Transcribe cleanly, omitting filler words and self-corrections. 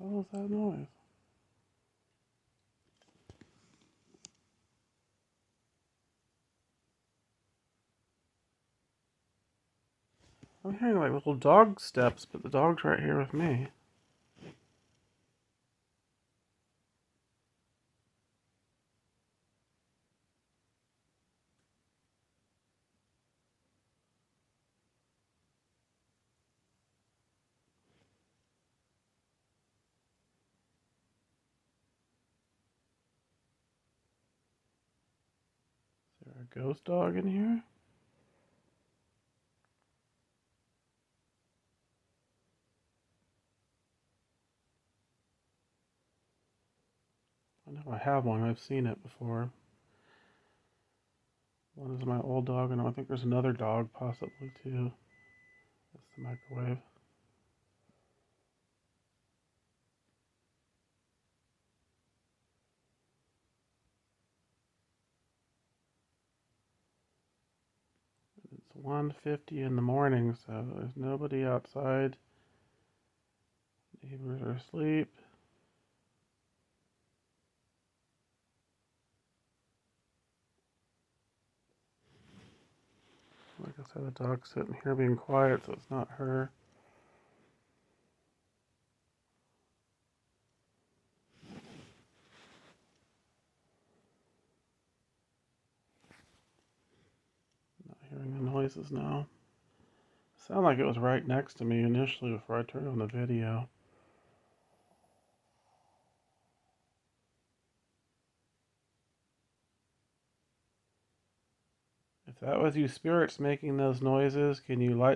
hell is that noise? I'm hearing like little dog steps, but the dog's right here with me. Is there a ghost dog in here? I know I have one. I've seen it before. One is my old dog, and I think there's another dog possibly too. That's the microwave. It's 1:50 in the morning, so there's nobody outside. Neighbors are asleep. Like I said, the dog's sitting here being quiet, so it's not her. Not hearing the noises now. Sounded like it was right next to me initially before I turned on the video. If that was you spirits making those noises, can you light